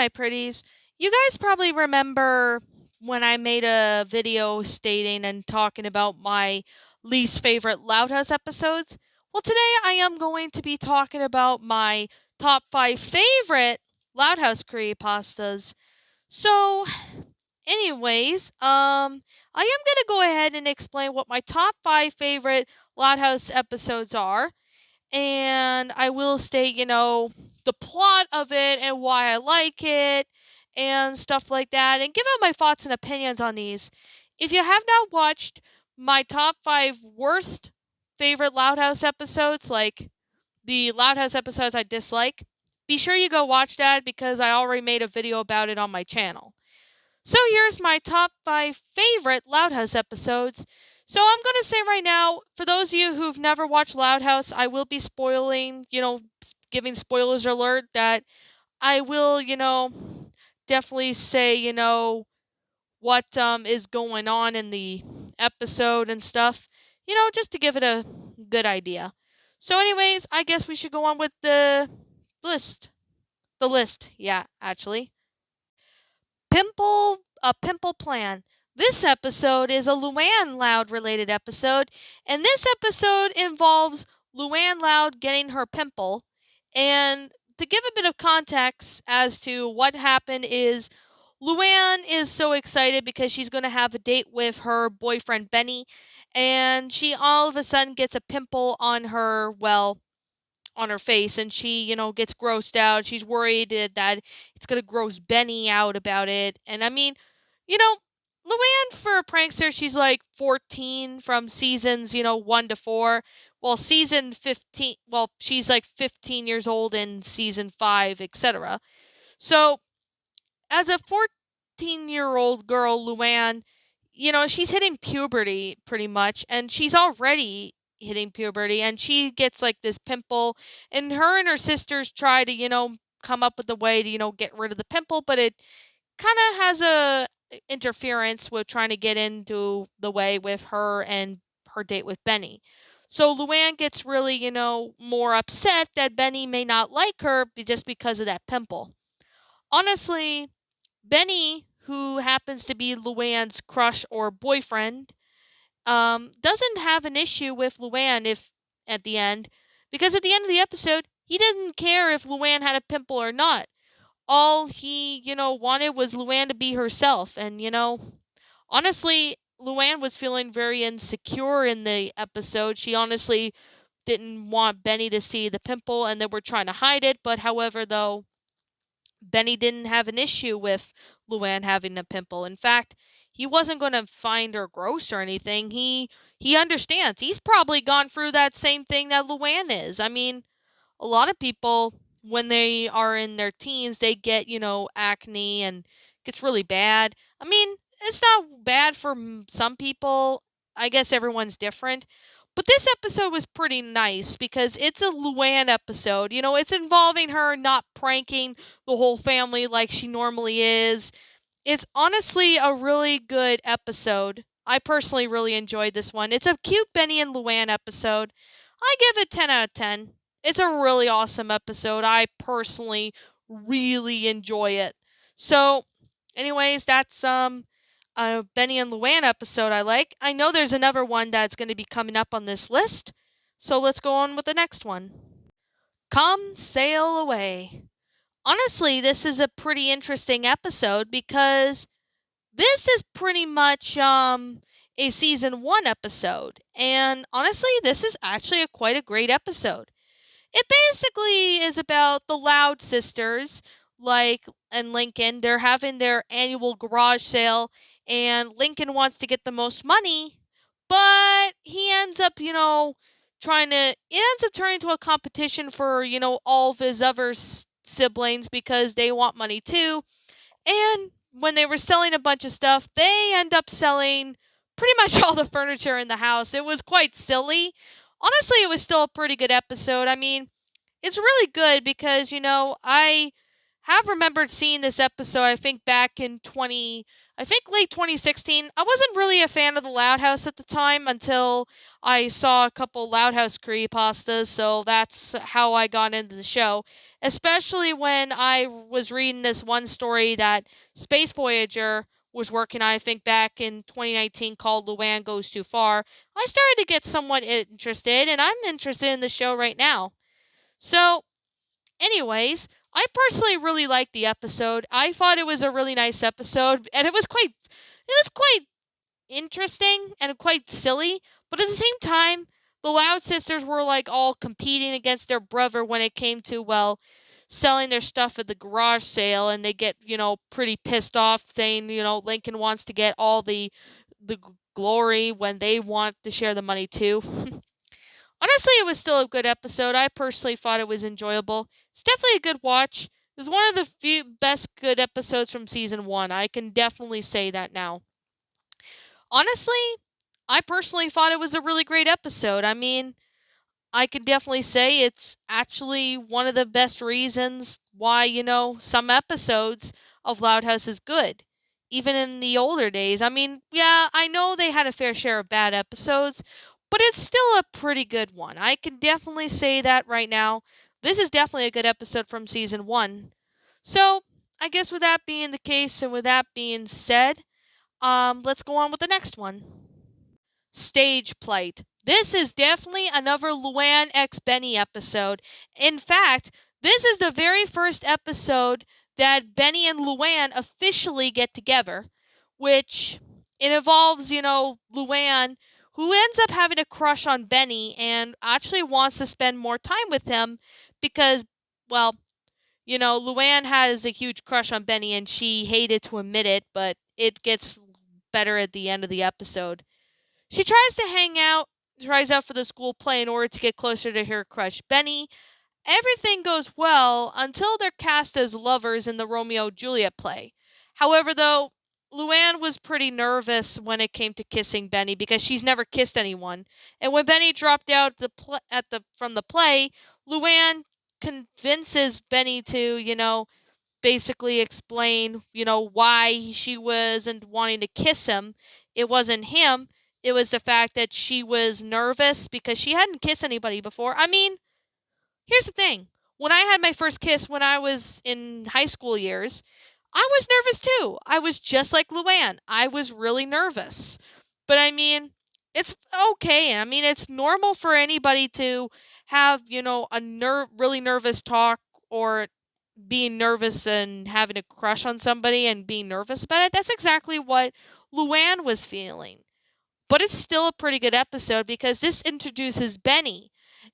my pretties. You guys probably remember when I made a video stating and talking about my least favorite Loud House episodes. Well, today I am going to be talking about my top five favorite Loud House creepypastas. So, I am gonna go ahead and explain what my top five favorite Loud House episodes are, and I will state, the plot of it and why I like it and stuff like that, and give out my thoughts and opinions on these. If you have not watched my top five worst favorite Loud House episodes, like the Loud House episodes I dislike, be sure you go watch that because I already made a video about it on my channel. So here's my top five favorite Loud House episodes. So I'm going to say right now, for those of you who've never watched Loud House, I will be spoiling, giving spoilers alert that I will, definitely say, what is going on in the episode and stuff, just to give it a good idea. So anyways, I guess we should go on with the list. The list, yeah, actually. Pimple Plan. This episode is a Luann Loud related episode, and this episode involves Luann Loud getting her pimple. And to give a bit of context as to what happened is Luann is so excited because she's going to have a date with her boyfriend Benny, and she all of a sudden gets a pimple on her, on her face, and she, gets grossed out. She's worried that it's going to gross Benny out about it. And I mean, you know, Luann, for a prankster, she's like 14 from seasons, 1 to 4. Well, season 15, well, she's like 15 years old in season 5, etc. So, as a 14-year-old girl, Luann, she's hitting puberty pretty much, and she's already hitting puberty, and she gets like this pimple, and her sisters try to, come up with a way to, get rid of the pimple, but it kind of has a interference with trying to get into the way with her and her date with Benny. So Luann gets really, more upset that Benny may not like her just because of that pimple. Honestly, Benny, who happens to be Luann's crush or boyfriend, doesn't have an issue with Luann if at the end, because at the end of the episode, he didn't care if Luann had a pimple or not. All he, wanted was Luann to be herself, and honestly, Luann was feeling very insecure in the episode. She honestly didn't want Benny to see the pimple, and they were trying to hide it. But however, though, Benny didn't have an issue with Luann having a pimple. In fact, he wasn't going to find her gross or anything. He understands. He's probably gone through that same thing that Luann is. I mean, a lot of people when they are in their teens, they get, acne and it gets really bad. I mean, it's not bad for some people. I guess everyone's different. But this episode was pretty nice because it's a Luann episode. It's involving her not pranking the whole family like she normally is. It's honestly a really good episode. I personally really enjoyed this one. It's a cute Benny and Luann episode. I give it 10 out of 10. It's a really awesome episode. I personally really enjoy it. So, anyways, that's a Benny and Luann episode I like. I know there's another one that's going to be coming up on this list. So, let's go on with the next one. Come Sail Away. Honestly, this is a pretty interesting episode because this is pretty much a season 1 episode. And honestly, this is actually quite a great episode. It basically is about the Loud sisters, like and Lincoln. They're having their annual garage sale, and Lincoln wants to get the most money, but he ends up, it ends up turning into a competition for, all of his other siblings because they want money too. And when they were selling a bunch of stuff, they end up selling pretty much all the furniture in the house. It was quite silly. Honestly, it was still a pretty good episode. I mean, it's really good because, I have remembered seeing this episode, I think back in I think late 2016. I wasn't really a fan of the Loud House at the time until I saw a couple Loud House creepypastas, so that's how I got into the show. Especially when I was reading this one story that Space Voyager was working on, I think back in 2019, called Luann Goes Too Far. I started to get somewhat interested, and I'm interested in the show right now. So, anyways, I personally really liked the episode. I thought it was a really nice episode, and it was quite interesting and quite silly, but at the same time, the Loud sisters were like all competing against their brother when it came to, well, selling their stuff at the garage sale, and they get, pretty pissed off saying, Lincoln wants to get all the glory when they want to share the money too. Honestly, it was still a good episode. I personally thought it was enjoyable. It's definitely a good watch. It was one of the few best good episodes from season 1. I can definitely say that now. Honestly, I personally thought it was a really great episode. I mean, I can definitely say it's actually one of the best reasons why, some episodes of Loud House is good. Even in the older days. I mean, yeah, I know they had a fair share of bad episodes, but it's still a pretty good one. I can definitely say that right now. This is definitely a good episode from season 1. So, I guess with that being the case and with that being said, let's go on with the next one. Stage plight. This is definitely another Luann x Benny episode. In fact, this is the very first episode that Benny and Luann officially get together, which it involves, Luann, who ends up having a crush on Benny and actually wants to spend more time with him because, well, Luann has a huge crush on Benny and she hated to admit it, but it gets better at the end of the episode. She tries out for the school play in order to get closer to her crush, Benny. Everything goes well until they're cast as lovers in the Romeo Juliet play. However, though, Luann was pretty nervous when it came to kissing Benny because she's never kissed anyone. And when Benny dropped out from the play, Luann convinces Benny to, basically explain, why she wasn't wanting to kiss him. It wasn't him. It was the fact that she was nervous because she hadn't kissed anybody before. I mean, here's the thing. When I had my first kiss when I was in high school years, I was nervous too. I was just like Luann. I was really nervous. But I mean, it's okay. I mean, it's normal for anybody to have, a really nervous talk or being nervous and having a crush on somebody and being nervous about it. That's exactly what Luann was feeling. But it's still a pretty good episode because this introduces Benny,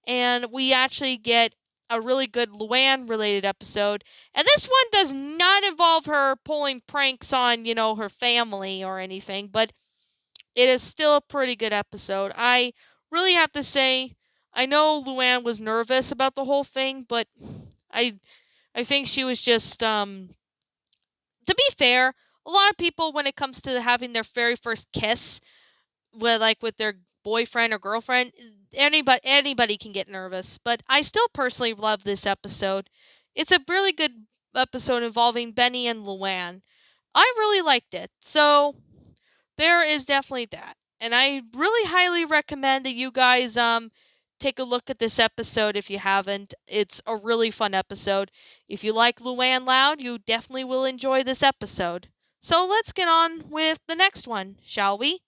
and we actually get a really good Luann related episode. And this one does not involve her pulling pranks on, her family or anything, but it is still a pretty good episode. I really have to say, I know Luann was nervous about the whole thing, but I I think she was just to be fair, a lot of people when it comes to having their very first kiss with their boyfriend or girlfriend, anybody can get nervous, but I still personally love this episode. It's a really good episode involving Benny and Luann. I really liked it. So there is definitely that. And I really highly recommend that you guys take a look at this episode if you haven't. It's a really fun episode. If you like Luann Loud, you definitely will enjoy this episode. So let's get on with the next one, shall we?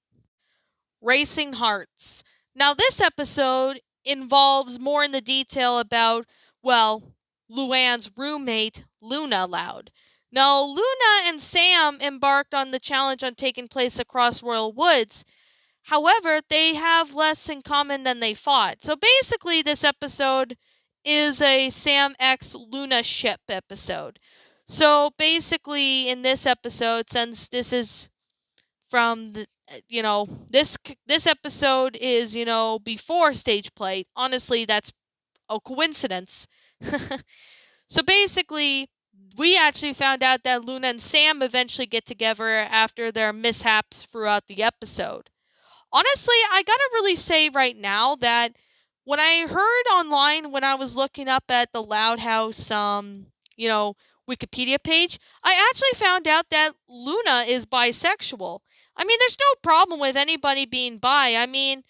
Racing Hearts. Now, this episode involves more in the detail about, well, Luann's roommate, Luna Loud. Now, Luna and Sam embarked on the challenge on taking place across Royal Woods. However, they have less in common than they thought. So basically, this episode is a Sam X Luna ship episode. So basically, in this episode, since this is from the this episode is before stage play. Honestly, that's a coincidence. So basically, we actually found out that Luna and Sam eventually get together after their mishaps throughout the episode. Honestly, I gotta really say right now that when I heard online when I was looking up at the Loud House, Wikipedia page, I actually found out that Luna is bisexual. I mean, there's no problem with anybody being bi. I mean,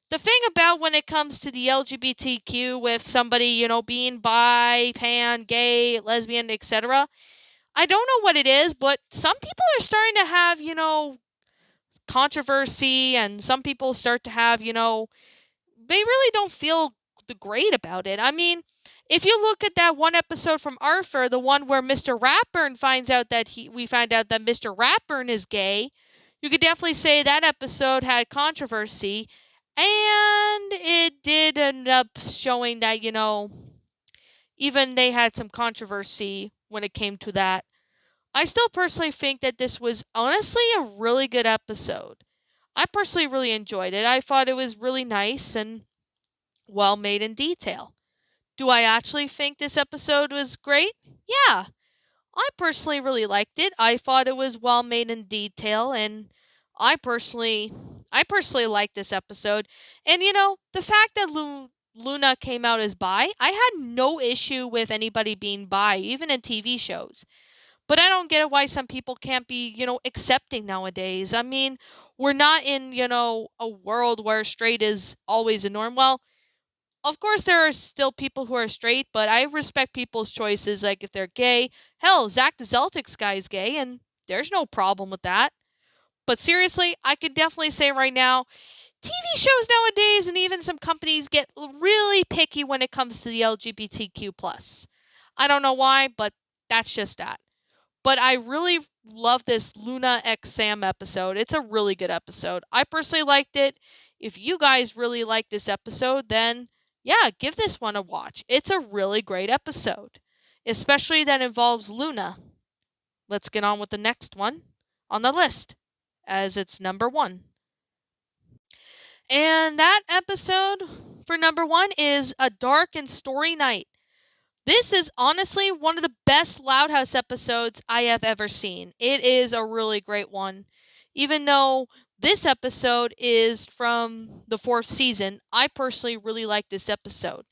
the thing about when it comes to the LGBTQ with somebody, being bi, pan, gay, lesbian, etc., I don't know what it is, but some people are starting to have, controversy, and some people start to have, they really don't feel great about it. I mean, if you look at that one episode from Arthur, the one where Mr. Ratburn finds out that we find out that Mr. Ratburn is gay, you could definitely say that episode had controversy, and it did end up showing that, even they had some controversy when it came to that. I still personally think that this was honestly a really good episode. I personally really enjoyed it. I thought it was really nice and well made in detail. Do I actually think this episode was great? Yeah, I personally really liked it. I thought it was well made in detail, and I personally I personally liked this episode. And the fact that Luna came out as bi, I had no issue with anybody being bi, even in TV shows. But I don't get why some people can't be, accepting nowadays. I mean, we're not in, a world where straight is always a norm. Well, of course, there are still people who are straight, but I respect people's choices. Like, if they're gay, hell, Zach the Celtics guy is gay, and there's no problem with that. But seriously, I can definitely say right now, TV shows nowadays and even some companies get really picky when it comes to the LGBTQ plus. I don't know why, but that's just that. But I really love this Luna X Sam episode. It's a really good episode. I personally liked it. If you guys really like this episode, then yeah, give this one a watch. It's a really great episode, especially that involves Luna. Let's get on with the next one on the list, as it's number one. And that episode for number one is A Dark and Story Night. This is honestly one of the best Loud House episodes I have ever seen. It is a really great one. Even though this episode is from the fourth season, I personally really like this episode.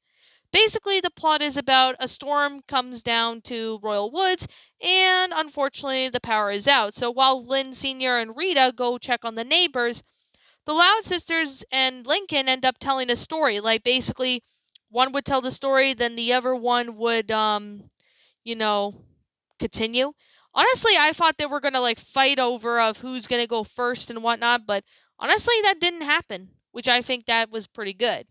Basically, the plot is about a storm comes down to Royal Woods, and unfortunately, the power is out. So while Lynn Sr. and Rita go check on the neighbors, the Loud Sisters and Lincoln end up telling a story. Like, basically, one would tell the story, then the other one would, you know, continue. Honestly, I thought they were gonna like fight over of who's gonna go first and whatnot, but honestly, that didn't happen, which I think that was pretty good.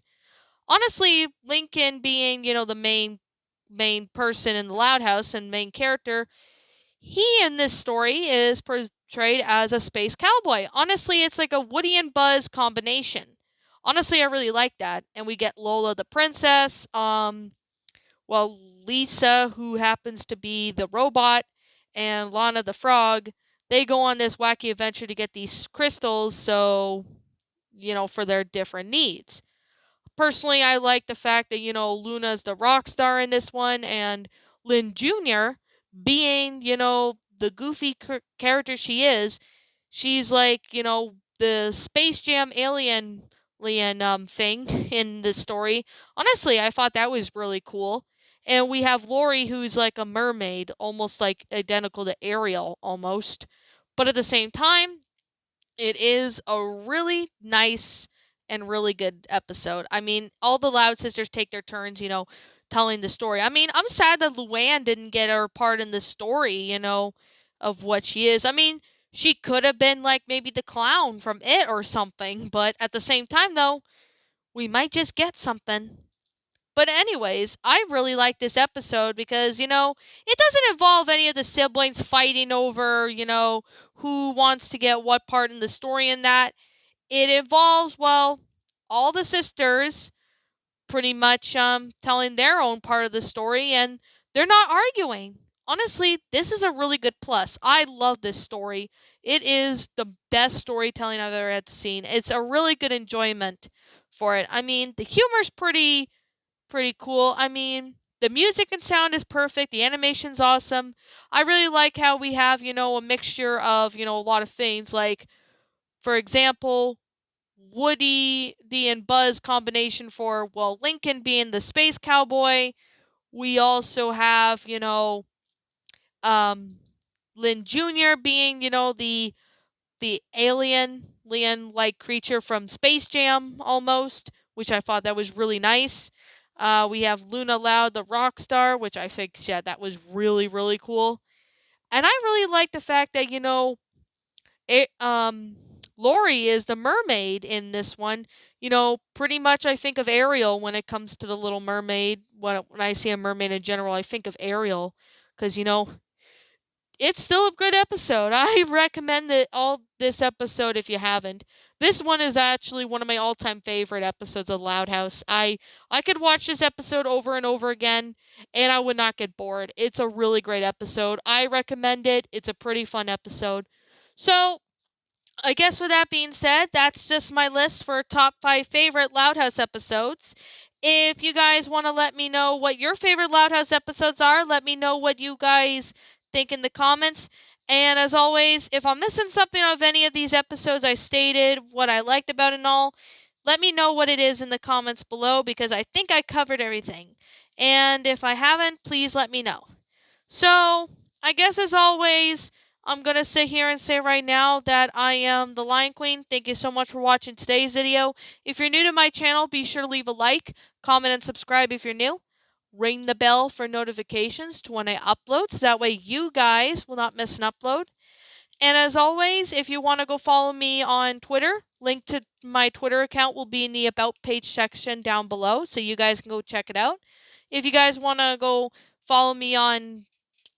Honestly, Lincoln being the main person in the Loud House and main character, he in this story is portrayed as a space cowboy. Honestly, it's like a Woody and Buzz combination. Honestly, I really like that. And we get Lola the princess, Lisa, who happens to be the robot, and Lana the frog. They go on this wacky adventure to get these crystals, so, for their different needs. Personally, I like the fact that, Luna's the rock star in this one, and Lynn Jr., being, the goofy character she is, she's like, the Space Jam alien thing in the story. Honestly, I thought that was really cool. And we have Lori, who's like a mermaid, almost like identical to Ariel, almost. But at the same time, it is a really nice and really good episode. I mean, all the Loud Sisters take their turns, telling the story. I mean, I'm sad that Luann didn't get her part in the story, of what she is. I mean, she could have been like maybe the clown from It or something, but at the same time, though, we might just get something. But anyways, I really like this episode because, it doesn't involve any of the siblings fighting over, who wants to get what part in the story and that. It involves, well, all the sisters pretty much telling their own part of the story, and they're not arguing. Honestly, this is a really good plus. I love this story. It is the best storytelling I've ever had seen. It's a really good enjoyment for it. I mean, the humor's pretty cool. I mean, the music and sound is perfect. The animation's awesome. I really like how we have, a mixture of, a lot of things. Like, for example, Woody, the and Buzz combination for, well, Lincoln being the space cowboy. We also have, Lin Jr. being, the alien like creature from Space Jam almost, which I thought that was really nice. We have Luna Loud, the rock star, which I think, yeah, that was really, really cool. And I really like the fact that, it, Lori is the mermaid in this one. Pretty much I think of Ariel when it comes to the Little Mermaid. When I see a mermaid in general, I think of Ariel because, it's still a good episode. I recommend all this episode if you haven't. This one is actually one of my all-time favorite episodes of Loud House. I could watch this episode over and over again and I would not get bored. It's a really great episode. I recommend it. It's a pretty fun episode. So, I guess with that being said, that's just my list for top 5 favorite Loud House episodes. If you guys want to let me know what your favorite Loud House episodes are, let me know what you guys think in the comments. And as always, if I'm missing something of any of these episodes I stated, what I liked about it and all, let me know what it is in the comments below because I think I covered everything. And if I haven't, please let me know. So, I guess as always, I'm going to sit here and say right now that I am the Lion Queen. Thank you so much for watching today's video. If you're new to my channel, be sure to leave a like, comment, and subscribe if you're new. Ring the bell for notifications to when I upload, so that way you guys will not miss an upload. And as always, if you want to go follow me on Twitter, link to my Twitter account will be in the About page section down below, so you guys can go check it out. If you guys want to go follow me on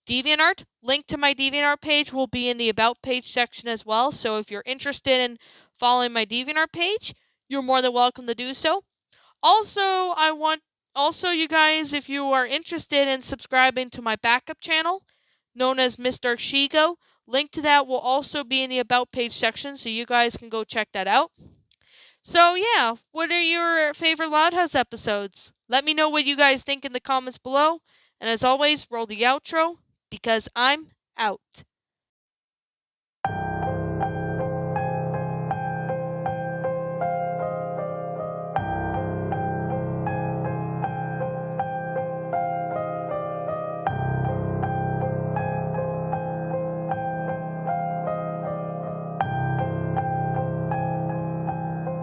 DeviantArt, link to my DeviantArt page will be in the About page section as well. So if you're interested in following my DeviantArt page, you're more than welcome to do so. Also, you guys, if you are interested in subscribing to my backup channel, known as Mr. Shigo, link to that will also be in the About page section, so you guys can go check that out. So yeah, what are your favorite Loud House episodes? Let me know what you guys think in the comments below. And as always, roll the outro because I'm out.